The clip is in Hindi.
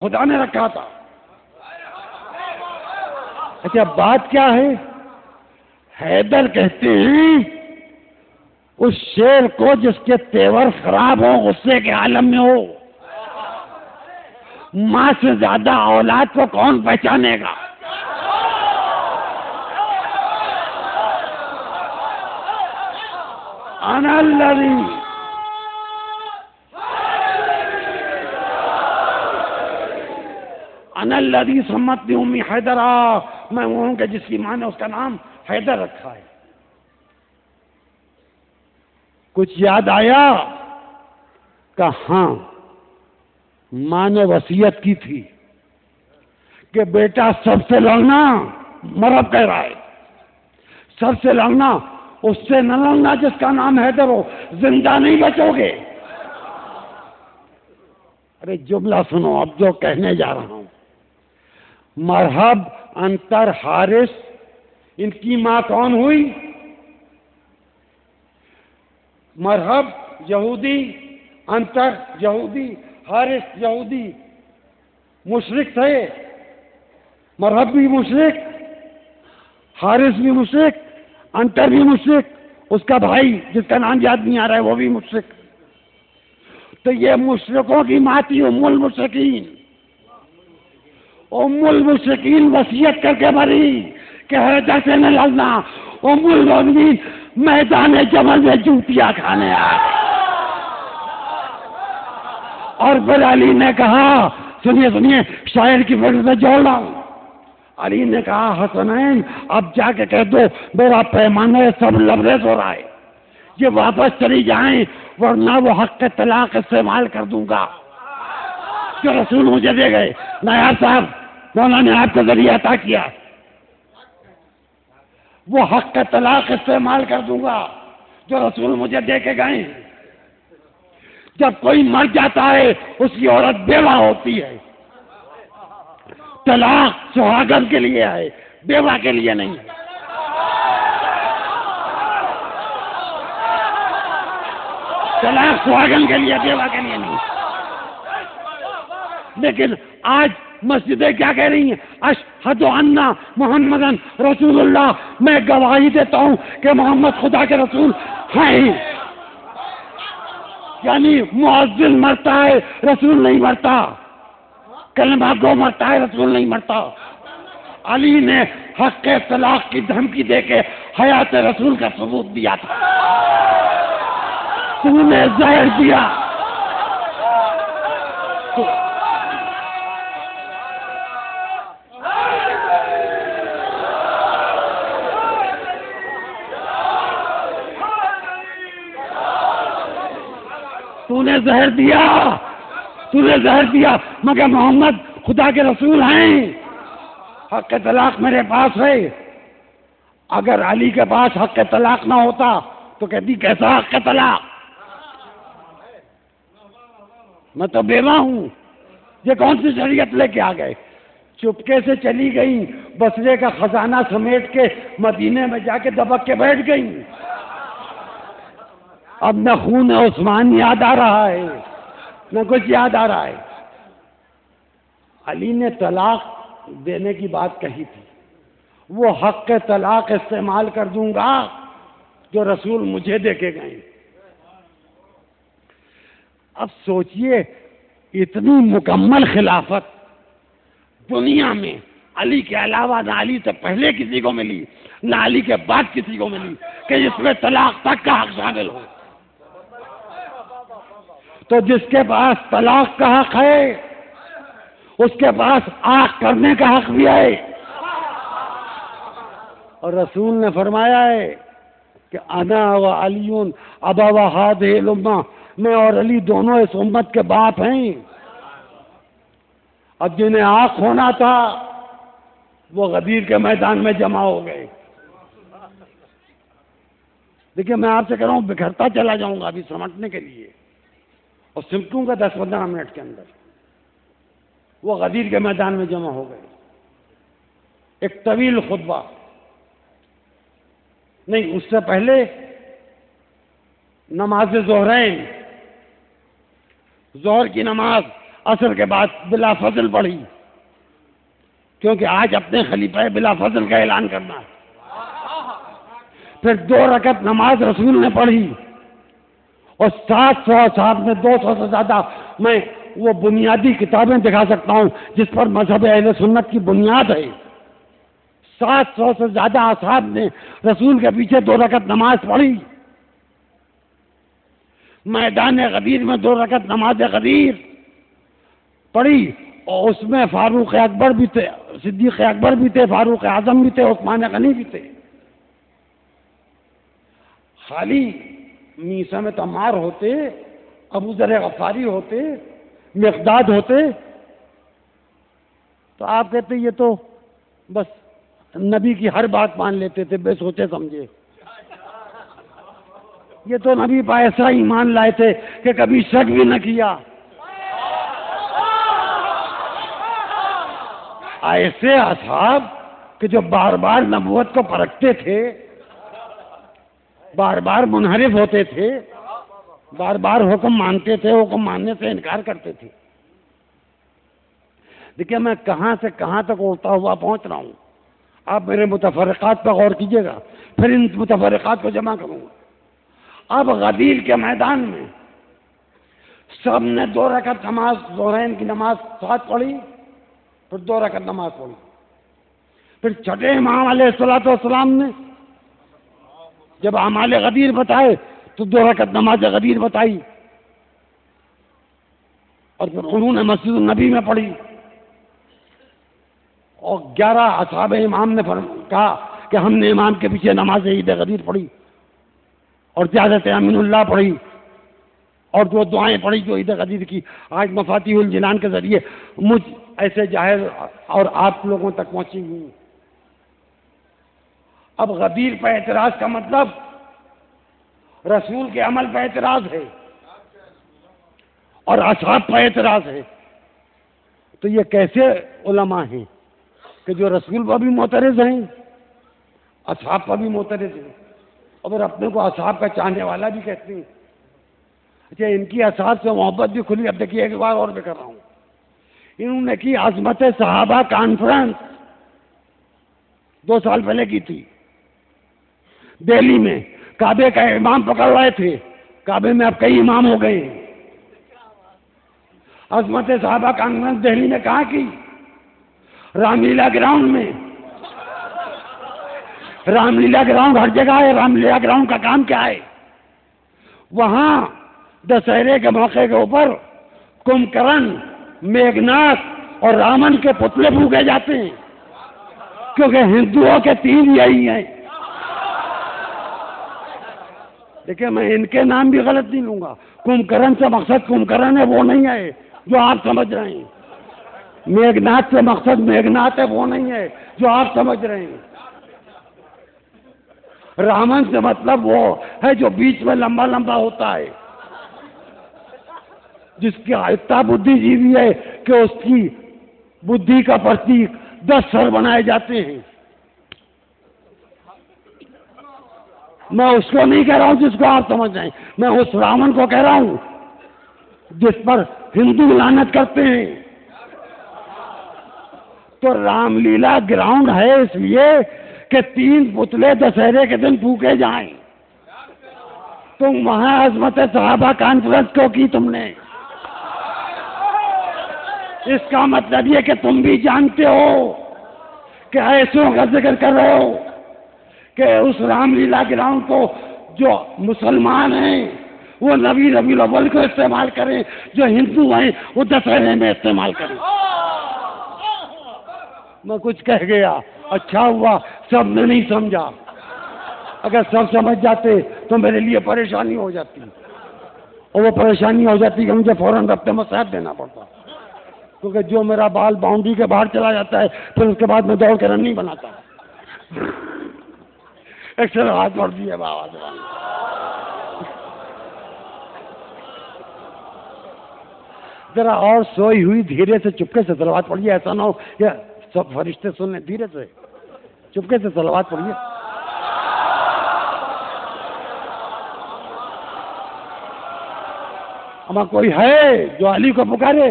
खुदा ने रखा था। अच्छा, बात क्या है? हैदर कहते हैं उस शेर को जिसके तेवर खराब हो, गुस्से के आलम में हो, मां से ज्यादा औलाद को कौन पहचानेगा? अनल्लदी सम्मत उम्मी हैदरा, मैं वो हूं कि जिसकी मां ने उसका नाम हैदर रखा है। कुछ याद आया? कहा मां ने वसीयत की थी कि बेटा सबसे लड़ना, मरहब कह रहा है, सबसे लड़ना, उससे न लड़ना जिसका नाम हैदर हो, जिंदा नहीं बचोगे। अरे जुमला सुनो अब जो कहने जा रहा हूं। मरहब, अंतर, हारिस, इनकी मां कौन हुई? मरहब यहूदी, अंतर यहूदी, हारिस यहूदी, मुशरिक थे। मरहब भी मुशरिक, हारिस भी मुशरिक, अंतर भी मुशरिक, उसका भाई जिसका नाम याद नहीं आ रहा है वो भी मुशरिक। तो ये मुशरिकों की मां थी उम्मुल मुशरिकीन। उम्मुल मुशरिकीन वसीयत करके मरी कि हैदर से न लड़ना। उम्मुल मोमिनीन मैदान जमल में जूतियां खाने आए। और फिर अली ने कहा, सुनिए सुनिए, शायर की वजह से जोड़ रहा हूं। अली ने कहा, हसनैन अब जाके कह दो मेरा पैमाना सब लबरेज हो रहा है, ये वापस चली जाएं, वरना वो हक के तलाक इस्तेमाल कर दूंगा जो रसूल मुझे दे गए। नायाब साहब, मौला ने आपको जरिया अता किया, वो हक का तलाक इस्तेमाल कर दूंगा जो रसूल मुझे दे के गए। जब कोई मर जाता है उसकी औरत बेवा होती है। तलाक सुहागन के लिए है, बेवा के लिए नहीं है। तलाक सुहागन के लिए, बेवा के लिए नहीं। लेकिन आज मस्जिदें क्या कह रही हैं? अशहदु अन्ना मुहम्मदन रसूलुल्लाह, मैं गवाही देता हूं कि मोहम्मद खुदा के रसूल हैं। यानी मुअज्जिन मरता है, रसूल नहीं मरता। कलमा गो मरता है, रसूल नहीं मरता। अली ने हक के तलाक की धमकी देके हयात रसूल का सबूत दिया था। तूने जहर दिया, तूने जहर दिया, तूने जहर दिया, मगर मोहम्मद खुदा के रसूल हैं। हक के तलाक मेरे पास है। अगर अली के पास हक के तलाक ना होता तो कहती कैसा हक के तलाक, मैं तो बेवा हूं, ये कौन सी शरीयत लेके आ गए? चुपके से चली गई, बसरे का खजाना समेट के मदीने में जाके दबक के बैठ गई। अब न खून उस्मान याद आ रहा है, न कुछ याद आ रहा है। अली ने तलाक देने की बात कही थी, वो हक के तलाक इस्तेमाल कर दूंगा जो रसूल मुझे देके गए। अब सोचिए, इतनी मुकम्मल खिलाफत दुनिया में अली के अलावा ना अली से पहले किसी को मिली, ना अली के बाद किसी को मिली कि जिसमें तलाक तक का हक शामिल हो। तो जिसके पास तलाक का हक है उसके पास आग करने का हक भी है। और रसूल ने फरमाया है कि अना व अलीउन अबा व हादिहिल उम्मा, मैं और अली दोनों इस उम्मत के बाप हैं। अब जिन्हें आंख होना था वो गदीर के मैदान में जमा हो गए। देखिए, मैं आपसे कह रहा हूं, बिखरता चला जाऊंगा अभी समझने के लिए, और सिमटूंगा 10-15 मिनट के अंदर। वो गदीर के मैदान में जमा हो गए। एक तवील खुतबा नहीं, उससे पहले नमाज ज़ोहरैन, जोहर की नमाज असर के बाद बिला फजल पढ़ी, क्योंकि आज अपने खलीफा बिला फजल का ऐलान करना है। फिर 2 रकत नमाज रसूल ने पढ़ी और 700 साहब में 200 से ज्यादा मैं वो बुनियादी किताबें दिखा सकता हूं जिस पर मजहब अहले सुन्नत की बुनियाद है। 700 से ज्यादा असहाब ने रसूल के पीछे 2 रकत नमाज पढ़ी। मैदान गदीर में 2 रकत नमाज गदीर पढ़ी और उसमें फारूक अकबर भी थे, सिद्दीक अकबर भी थे, फारूक आजम भी थे, उस्मान गनी भी थे। खाली मीसा में तमार होते, अबू जर गफारी होते, मिक़दाद होते तो आप कहते ये तो बस नबी की हर बात मान लेते थे बेसोचे समझे। ये तो नबी पर ऐसा ईमान लाए थे कि कभी शक भी न किया। ऐसे असहाब कि जो बार बार नबूवत को परखते थे, बार बार मुनहरिफ होते थे, बार बार हुक्म मानते थे, हुक्म मानने से इनकार करते थे। देखिए मैं कहां से कहां तक उड़ता हुआ पहुंच रहा हूं। आप मेरे मुतफर्रिकात पर गौर कीजिएगा, फिर इन मुतफर्रिकात को जमा करूंगा। अब गदीर के मैदान में सब ने 2 रकत नमाज, ज़ोहरैन की नमाज साथ पढ़ी, फिर 2 रकत नमाज पढ़ी। फिर छठे इमाम अलैहिस्सलाम ने जब आमाल गदीर बताए तो 2 रकत नमाज गदीर बताई और फिर उन्होंने मस्जिद नबी में पढ़ी और 11 असहाब इमाम ने कहा कि हमने इमाम के पीछे नमाज ईद गदीर पढ़ी और ज़ियादत अमीनुल्लाह पढ़ी और जो दुआएं पढ़ी जो ईद गदीर की आज मफातिहुल जिनान के जरिए मुझ ऐसे जाहिर और आप लोगों तक पहुंची हुई। अब गदीर पर एतराज का मतलब रसूल के अमल पर एतराज है और असहाब पर एतराज है। तो ये कैसे उलमा हैं कि जो रसूल पर भी मोतरज़ हैं, असहाब पर भी मोतरज़ हैं और फिर अपने को असहाब का चाहने वाला भी कहते हैं। अच्छा, इनकी असहाब से मोहब्बत भी खुली। अब देखिए एक बार और भी कर रहा हूं। इन्होंने की अज़मत सहाबा कॉन्फ्रेंस 2 साल पहले की थी दिल्ली में। काबे का इमाम पकड़ रहे थे, काबे में अब कई इमाम हो गए हैं। अज़मत सहाबा कॉन्फ्रेंस दिल्ली में कहाँ की? रामलीला ग्राउंड में। रामलीला ग्राउंड हर जगह है। रामलीला ग्राउंड का काम क्या है? वहां दशहरे के मौके के ऊपर कुंभकर्ण, मेघनाथ और रावण के पुतले फूके जाते हैं, क्योंकि हिंदुओं के 3 यही हैं। देखिए मैं इनके नाम भी गलत नहीं लूंगा। कुंभकर्ण से मकसद कुंभकर्ण है वो नहीं है जो आप समझ रहे हैं। मेघनाथ से मकसद मेघनाथ है वो नहीं है जो आप समझ रहे हैं। रावण से मतलब वो है जो बीच में लंबा लंबा होता है, जिसकी इतना बुद्धिजीवी है कि उसकी बुद्धि का प्रतीक 10 सर बनाए जाते हैं। मैं उसको नहीं कह रहा हूं जिसको आप समझ रहे हैं, मैं उस रावण को कह रहा हूं जिस पर हिंदू लानत करते हैं। तो रामलीला ग्राउंड है इसलिए कि 3 पुतले दशहरे के दिन फूके जाएं। तुम वहां अज़मत सहाबा कॉन्फ्रेंस क्यों की तुमने? इसका मतलब ये कि तुम भी जानते हो कि ऐसों का जिक्र कर रहे हो कि उस रामलीला ग्राउंड को जो मुसलमान हैं वो नबी रबीउल अव्वल को इस्तेमाल करें, जो हिंदू हैं वो दशहरे में इस्तेमाल करें। मैं कुछ कह गया, अच्छा हुआ सबने नहीं समझा। अगर सब समझ जाते तो मेरे लिए परेशानी हो जाती, और वो परेशानी हो जाती कि मुझे फौरन रब्ते में साथ देना पड़ता, क्योंकि जो मेरा बाल बाउंड्री के बाहर चला जाता है फिर उसके बाद मैं दौड़ कर रन नहीं बनाता। एक्शन हाथ बढ़ दिए बाबा। जरा और सोई हुई धीरे से चुपके से तलवात पढ़िए, ऐसा ना हो कि सब फरिश्ते सुनने। धीरे से चुपके से तलवात पढ़िए। हमारा कोई है जो अली को पुकारे?